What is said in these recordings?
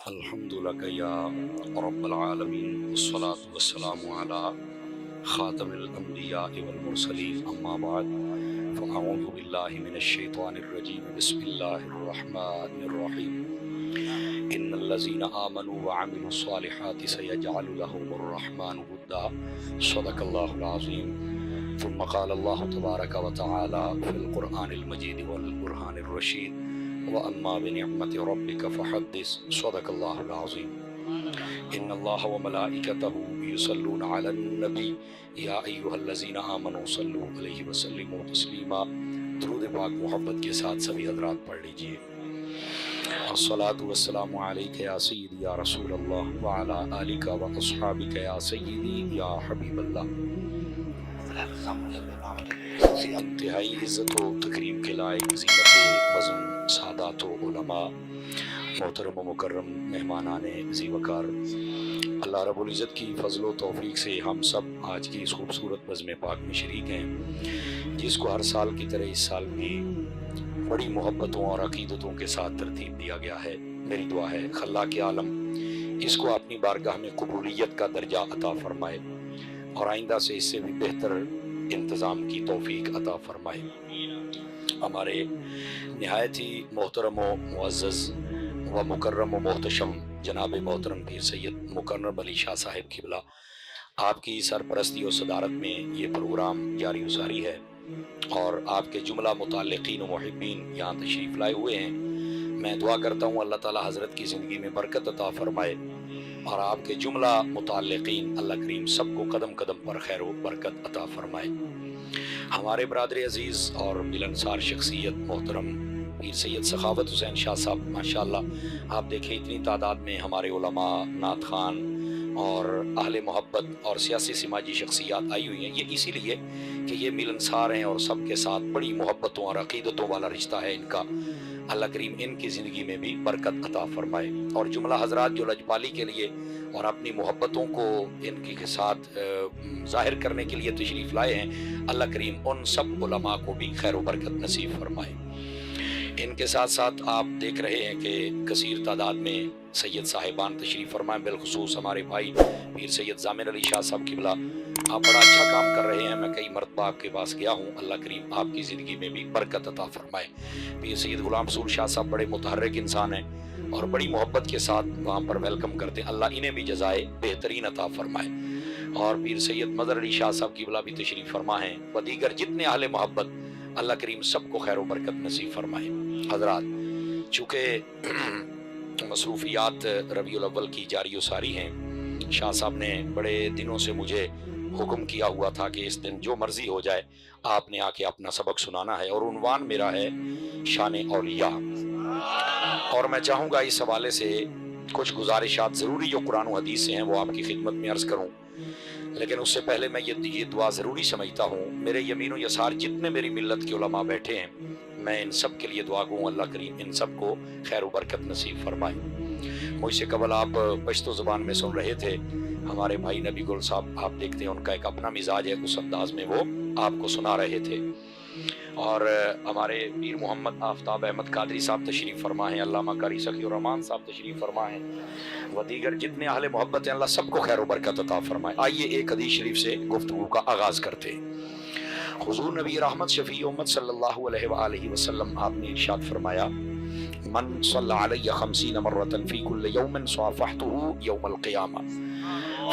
الحمد لك يا رب العالمين والصلاة والسلام على خاتم الأنبياء والمرسلين أما بعد فأعوذ بالله من الشيطان الرجيم بسم الله الرحمن الرحيم إن الذين آمنوا وعملوا الصالحات سيجعل لهم الرحمن ودا صدق الله العظيم. ثم قال الله تبارك وتعالى في القرآن المجيد والقرآن الرشيد وأما بنعمة ربك فحدث صدق الله العظيم. إن الله وملائكته يصلون على النبي يا أيها الذين آمنوا صلوا عليه وسلموا تسلیما. درود پاک محبت کے ساتھ سبھی حضرات پڑھ لیجئے. الصلاة والسلام عليك يا سيدي يا رسول الله وعلى آلك وأصحابك يا سيدي يا حبيب الله. انتہائی عزت و تکریم کے لائق زینت وزن سادات و علماء، محترم و مکرم مہمانان ذی وقار، اللہ رب العزت کی فضل و توفیق سے ہم سب آج کی اس خوبصورت بزم پاک میں شریک ہیں، جس کو ہر سال کی طرح اس سال بھی بڑی محبتوں اور عقیدتوں کے ساتھ ترتیب دیا گیا ہے. میری دعا ہے خلاق عالم اس کو اپنی بارگاہ میں قبولیت کا درجہ عطا فرمائے اور آئندہ سے اس سے بھی بہتر انتظام کی توفیق عطا فرمائے. ہمارے نہایت ہی محترم و معزز و مکرم و محتشم جناب محترم پیر سید مکرم علی شاہ صاحب قبلہ، آپ کی سرپرستی و صدارت میں یہ پروگرام جاری و ساری ہے اور آپ کے جملہ متعلقین و محبین یہاں تشریف لائے ہوئے ہیں. میں دعا کرتا ہوں اللہ تعالی حضرت کی زندگی میں برکت عطا فرمائے اور آپ کے جملہ متعلقین اللہ کریم سب کو قدم قدم پر خیر و برکت عطا فرمائے. ہمارے برادر عزیز اور ملنسار شخصیت محترم پیر سید سخاوت حسین شاہ صاحب، ماشاءاللہ آپ دیکھیں اتنی تعداد میں ہمارے علماء، نعت خوان اور اہل محبت اور سیاسی سماجی شخصیات آئی ہوئی ہیں. یہ اسی لیے کہ یہ ملنسار ہیں اور سب کے ساتھ بڑی محبتوں اور عقیدتوں والا رشتہ ہے ان کا. اللہ کریم ان کی زندگی میں بھی برکت عطا فرمائے. اور جملہ حضرات جو لجپالی کے لیے اور اپنی محبتوں کو ان کے ساتھ ظاہر کرنے کے لیے تشریف لائے ہیں، اللہ کریم ان سب علماء کو بھی خیر و برکت نصیب فرمائے. ان کے ساتھ ساتھ آپ دیکھ رہے ہیں کہ کثیر تعداد میں سید صاحبان تشریف فرمائیں، بالخصوص ہمارے بھائی پیر سید ضامن علی شاہ صاحب قبلہ. آپ بڑا اچھا کام کر رہے ہیں، میں کئی مرتبہ آپ کے پاس گیا ہوں. اللہ کریم آپ کی زندگی میں بھی برکت عطا فرمائے. پیر سید غلام رسول شاہ صاحب بڑے متحرک انسان ہیں اور بڑی محبت کے ساتھ وہاں پر ویلکم کرتے ہیں. اللہ انہیں بھی جزائے بہترین عطا فرمائے. اور پیر سید مظہر علی شاہ صاحب قبلہ بھی تشریف فرما ہیں و دیگر جتنے اہل محبت، اللہ کریم سب کو خیر و برکت نصیب فرمائے. حضرات، چونکہ مصروفیات ربیع الاول کی جاری و ساری ہیں، شاہ صاحب نے بڑے دنوں سے مجھے حکم کیا ہوا تھا کہ اس دن جو مرضی ہو جائے آپ نے آ کے اپنا سبق سنانا ہے، اور عنوان میرا ہے شان اولیاء. اور میں چاہوں گا اس حوالے سے کچھ گزارشات ضروری جو قرآن و حدیث سے ہیں وہ آپ کی خدمت میں عرض کروں. لیکن اس سے پہلے میں یہ دعا ضروری سمجھتا ہوں، میرے یمین و یسار جتنے میری ملت کے علماء بیٹھے ہیں، میں ان سب کے لیے دعا گوں اللہ کریم ان سب کو خیر و برکت نصیب فرمائے. مجھ سے قبل آپ پشتو زبان میں سن رہے تھے، ہمارے بھائی نبی گل صاحب، آپ دیکھتے ہیں ان کا ایک اپنا مزاج ہے، اس انداز میں وہ آپ کو سنا رہے تھے. اور ہمارے پیر محمد آفتاب احمد قادری صاحب تشریف فرما ہیں، علامہ قاری سخی الرحمان صاحب تشریف فرما ہیں و دیگر جتنے اہل محبت ہیں، اللہ سب کو خیر و برکت عطا فرمائے. آئیے ایک حدیث شریف سے گفتگو کا آغاز کرتے ہیں. حضور نبی رحمت شفیع امت صلی اللہ علیہ وآلہ وسلم آپ نے ارشاد فرمایا، من صلی علی 50 مرۃ فی کل یوم صافحتہ یوم القیامہ.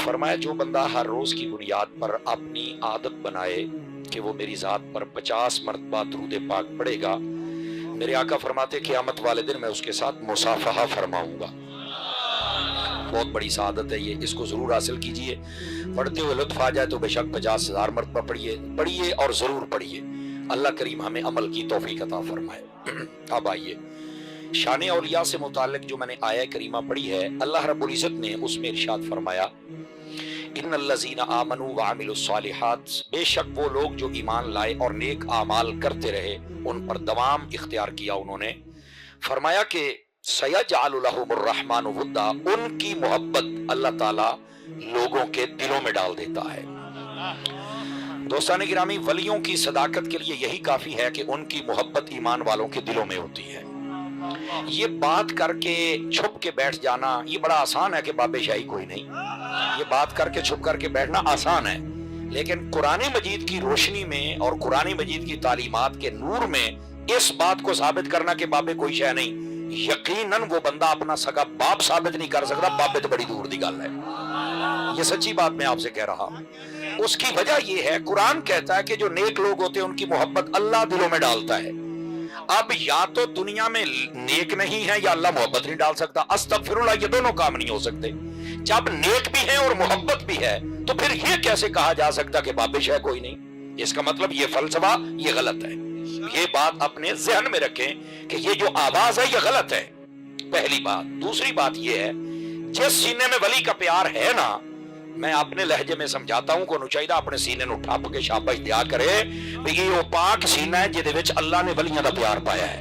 فرمایا جو بندہ ہر روز کی بنیاد پر اپنی عادت بنائے کہ وہ میری ذات پر 50 مرتبہ درود پاک پڑھے گا، میرے آقا فرماتے قیامت والے دن میں اس کے ساتھ مصافحہ فرماؤں گا. بہت بڑی سعادت ہے یہ، اس کو ضرور حاصل کیجئے. پڑھتے ہوئے لطف آ جائے تو بے شک 50,000 مرتبہ پڑھیے اور ضرور پڑھیے. اللہ کریم ہمیں عمل کی توفیق عطا فرمائے. اب آئیے شان اولیاء سے متعلق جو میں نے آیہ کریمہ پڑھی ہے، اللہ رب العزت نے اس میں ارشاد فرمایا، ان الذین آمنوا وعملوا الصالحات، بے شک وہ لوگ جو ایمان لائے اور نیک اعمال کرتے رہے، ان پر دوام اختیار کیا انہوں نے. فرمایا کہ سیجعل لہم الرحمن ودا، ان کی محبت اللہ تعالی لوگوں کے دلوں میں ڈال دیتا ہے. دوستان گرامی، ولیوں کی صداقت کے لیے یہی کافی ہے کہ ان کی محبت ایمان والوں کے دلوں میں ہوتی ہے. یہ بات کر کے چھپ کے بیٹھ جانا یہ بڑا آسان ہے کہ بابے شاہی کوئی نہیں، یہ بات کر کے چھپ کر کے بیٹھنا آسان ہے، لیکن قرآن مجید کی روشنی میں اور قرآن مجید کی تعلیمات کے نور میں اس بات کو ثابت کرنا کہ بابے کوئی شے نہیں، یقیناً وہ بندہ اپنا سگا باپ ثابت نہیں کر سکتا، بابے تو بڑی دور دی گل ہے، یہ سچی بات میں آپ سے کہہ رہا ہوں۔ اس کی وجہ یہ ہے قرآن کہتا ہے کہ جو نیک لوگ ہوتے ہیں ان کی محبت اللہ دلوں میں ڈالتا ہے۔ اب یا تو دنیا میں نیک نہیں ہے یا اللہ محبت نہیں ڈال سکتا، استغفر اللہ، یہ دونوں کام نہیں ہو سکتے۔ جب نیک بھی ہے اور محبت بھی ہے تو پھر یہ کیسے کہا جا سکتا کہ بابش ہے کوئی نہیں؟ اس کا مطلب یہ فلسفہ یہ غلط ہے، یہ بات اپنے ذہن میں رکھیں کہ یہ جو آواز ہے یہ غلط ہے، پہلی بات۔ دوسری بات یہ ہے جس سینے میں ولی کا پیار ہے نا، میں اپنے لہجے میں سمجھاتا ہوں کو چاہیے اپنے سینے نو ٹھپ کے شاباش دیا کرے یہ وہ پاک سینہ ہے جہدے وچ اللہ نے ولیاں دا پیار پایا ہے۔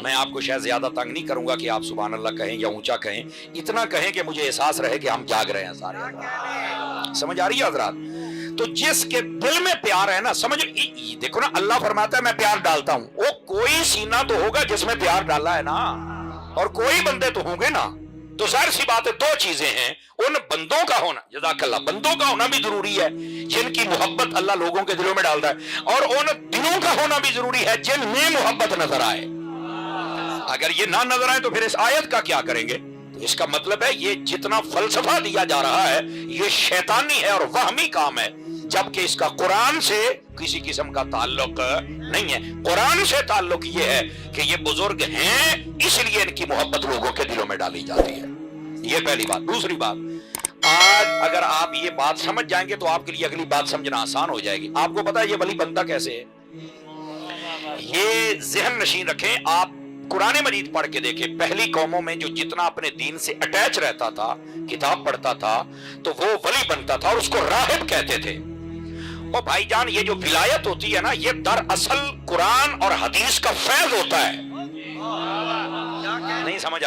میں آپ کو شاید زیادہ تنگ نہیں کروں گا کہ آپ سبحان اللہ کہیں یا اونچا کہیں، اتنا کہیں کہ مجھے احساس رہے کہ ہم جاگ رہے ہیں سارے حضرات۔ سمجھ آ رہی ہے حضرات؟ تو جس کے دل میں پیار ہے نا، سمجھ دیکھو نا، اللہ فرماتا ہے میں پیار ڈالتا ہوں، وہ کوئی سینہ تو ہوگا جس میں پیار ڈالا ہے نا، اور کوئی بندے تو ہوں گے نا، تو ظاہر سی بات ہے دو چیزیں ہیں، ان بندوں کا ہونا، جزاک اللہ، بندوں کا ہونا بھی ضروری ہے جن کی محبت اللہ لوگوں کے دلوں میں ڈالتا ہے، اور ان دلوں کا ہونا بھی ضروری ہے جن میں محبت نظر آئے۔ اگر یہ نہ نظر آئے تو پھر اس آیت کا کیا کریں گے؟ تو اس کا مطلب ہے یہ جتنا فلسفہ دیا جا رہا ہے یہ شیطانی ہے اور وہمی کام ہے، جبکہ اس کا قرآن سے کسی قسم کا تعلق نہیں ہے۔ قرآن سے تعلق یہ ہے کہ یہ بزرگ ہیں اس لیے ان کی محبت لوگوں کے دلوں میں ڈالی جاتی ہے، یہ پہلی بات۔ دوسری بات، آج اگر آپ یہ بات سمجھ جائیں گے تو آپ کے لیے اگلی بات سمجھنا آسان ہو جائے گی۔ آپ کو پتا ہے یہ ولی بنتا کیسے ہے؟ یہ ذہن نشین رکھیں، آپ قرآن مجید پڑھ کے دیکھیں، پہلی قوموں میں جو جتنا اپنے دین سے اٹیچ رہتا تھا، کتاب پڑھتا تھا، تو وہ ولی بنتا تھا اور اس کو راہب کہتے تھے۔ اور بھائی جان یہ جو ولایت ہوتی ہے نا، یہ دراصل قرآن اور حدیث کا فیض ہوتا ہے۔ نہیں سمجھ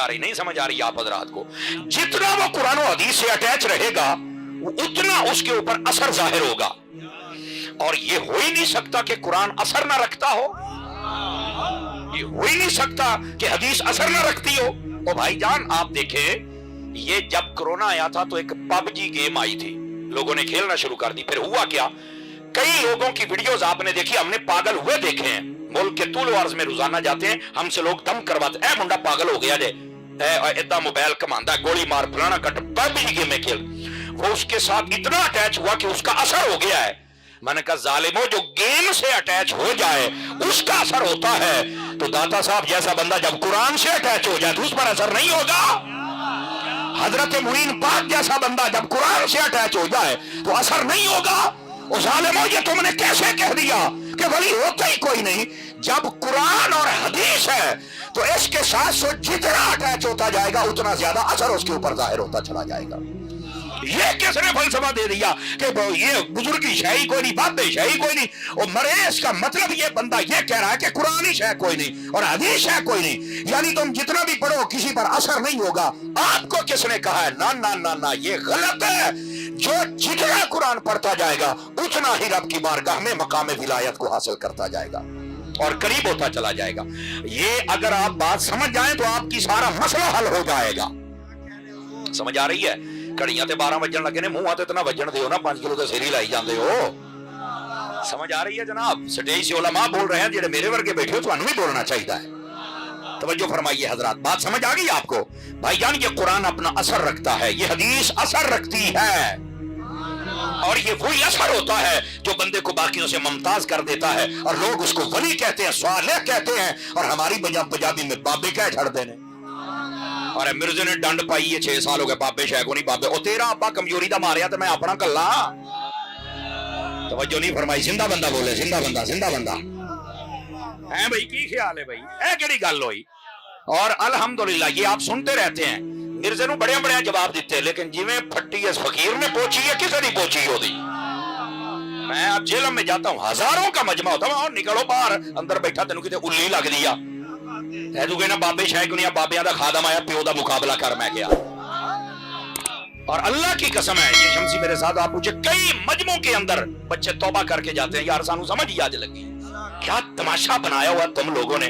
آ رہی آپ حضرات کو؟ جتنا وہ قرآن و حدیث سے اٹیچ رہے گا اتنا اس کے اوپر اثر ظاہر ہوگا، اور یہ ہو ہی نہیں سکتا کہ قرآن اثر نہ رکھتا ہو، یہ ہو ہی نہیں سکتا کہ حدیث اثر نہ رکھتی ہو۔ اور بھائی جان آپ دیکھیں، یہ جب کرونا آیا تھا تو ایک پب جی گیم آئی تھی، لوگوں نے کھیلنا شروع کر دی، پھر ہوا کیا، کئی لوگوں کی ویڈیوز آپ نے دیکھی، ہم نے پاگل ہوئے دیکھے ہیں، ملک کے طول و عرض میں روزانہ جاتے ہیں، ہم سے لوگ دم کرواتے، اے منڈا پاگل ہو گیا جے، ادھا موبائل کماندا ہے، گولی مار پھلانا کٹ، پب جی گیم میں کھیل۔ وہ اس کے ساتھ اتنا اٹیچ ہوا کہ اس کا اثر ہو گیا ہے۔ میں نے کہا ظالمو، جو گیم سے اٹیچ ہو جائے اس کا اثر ہوتا ہے، تو داتا صاحب جیسا بندہ جب قرآن سے اٹیچ ہو جائے تو اس پر اثر نہیں ہوگا؟ حضرت معین پاک جیسا بندہ جب قرآن سے اٹیچ ہو جائے تو اثر نہیں ہوگا؟ او ظالمو، یہ تم نے کیسے کہہ دیا کہ ولی ہوتا ہی کوئی نہیں؟ جب قرآن اور حدیث ہے تو اس کے ساتھ ساتھ جتنا اٹیچ ہوتا جائے گا اتنا زیادہ اثر اس کے اوپر ظاہر ہوتا چلا جائے گا۔ یہ کس نے فلسفہ دے دیا کہ یہ بزرگی شاہی کوئی نہیں، بابے شاہی کوئی نہیں؟ اور مرے، اس کا مطلب یہ بندہ یہ کہہ رہا ہے کہ قرآنی شاہ کوئی نہیں اور حدیث شاہ کوئی نہیں، یعنی تم جتنا بھی پڑھو کسی پر اثر نہیں ہوگا۔ آپ کو کس نے کہا ہے؟ نا نا نا نا، یہ غلط ہے۔ جو جتنا قرآن پڑھتا جائے گا اتنا ہی رب کی بارگاہ میں مقام ولایت کو حاصل کرتا جائے گا اور قریب ہوتا چلا جائے گا۔ یہ اگر آپ بات سمجھ جائیں تو آپ کی سارا مسئلہ حل ہو جائے گا۔ سمجھ آ رہی ہے؟ کڑیاں تے 12 بجن لگے نے، منہ تے اتنا بجن دیو نا، 5 کلو تے سیری لائی جاندے ہو۔ سمجھ آ رہی ہے جناب؟ سٹیج سے علماء بول رہے ہیں، جڑے میرے ورگے بیٹھے ہو تانوں بھی بولنا چاہیے ہے۔ توجہ فرمائیے حضرات، بات سمجھ آ گئی آپ کو؟ بھائی جان یہ قرآن اپنا اثر رکھتا ہے، یہ حدیث اثر رکھتی ہے، اور یہ وہی اثر ہوتا ہے جو بندے کو باقیوں سے ممتاز کر دیتا ہے، اور لوگ اس کو ولی کہتے ہیں، صالح کہتے ہیں، اور ہماری پنجابی میں بابے کہہ چھڑتے ہیں۔ اور مرزے نے ڈنڈ پائی ہے، 6 سال ہو گئے بابے شاہ کو نہیں بابے، او تیرا ابا کمزوری دا ماریا تو میں اپنا کلا۔ توجہ نہیں فرمائی؟ زندہ بندہ بولے، زندہ بندہ، زندہ بندہ ہے بھائی، کی خیال ہے بھائی؟ اے کیڑی گل ہوئی؟ اور الحمدللہ یہ آپ سنتے رہتے ہیں، مرزے نو بڑے بڑے جواب دیتے، لیکن جویں پھٹی اس فقیر نے پوچھی ہے کسے نہیں پوچھی ہوتی۔ میں اب جیل میں جاتا ہوں، ہزاروں کا مجمع ہوتا ہے، نکلو باہر، اندر بیٹھا تینوں کتے الی لگ دیا، اے تو کہنا بابے شاہ کو نہیں، بابیاں دا خادم آیا، پیو دا مقابلہ کر، میں گیا۔ اور اللہ کی قسم ہے، یہ شمسی میرے ساتھ آپ پوچھے، کئی مجمعوں کے اندر بچے توبہ کر کے جاتے ہیں، یار سانو سمجھ ہی آج لگی، کیا تماشا بنایا ہوا تم لوگوں نے،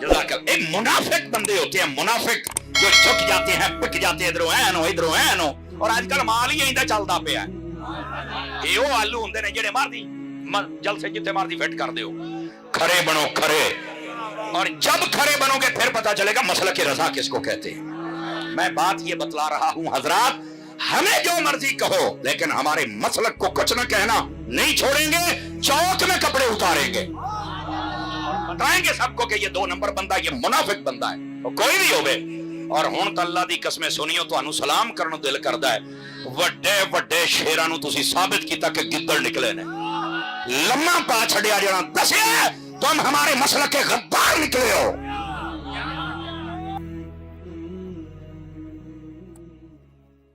جزاک اللہ. ایک منافق بندے ہوتے ہیں, منافق جو جھک جاتے ہیں, پک جاتے ہیں, ادھروں این ہو. اور آج کل مال ہی ایندہ چلتا پیا ہے. یہ وہ آلو ہوندے نے جڑے مار دی جل سے جتے مار دی فٹ کر دیو. کھرے بنو کھرے, اور جب کھرے بنو گے پھر پتا چلے گا مسلک رضا کس کو کہتے ہیں. میں بات یہ بتلا رہا ہوں حضرات, ہمیں جو مرضی کہو لیکن ہمارے مسلک کو کچھ نہ کہنا نہیں چھوڑیں گے. چوک میں کپڑے اتاریں گے, بتائیں گے سب کو کہ یہ 2 نمبر بندہ, یہ منافق بندہ ہے, کوئی بھی ہوئے. اور ہون تا اللہ دی قسمیں سنیو تو انو سلام کرنو دل کردا ہے. وڈے وڈے شیرانو تسی ثابت کیتا کہ گدڑ نکلے نے, لمحہ پا چھڑیا جڑا دسیا تم ہمارے مسلک کے غدار نکلے ہو.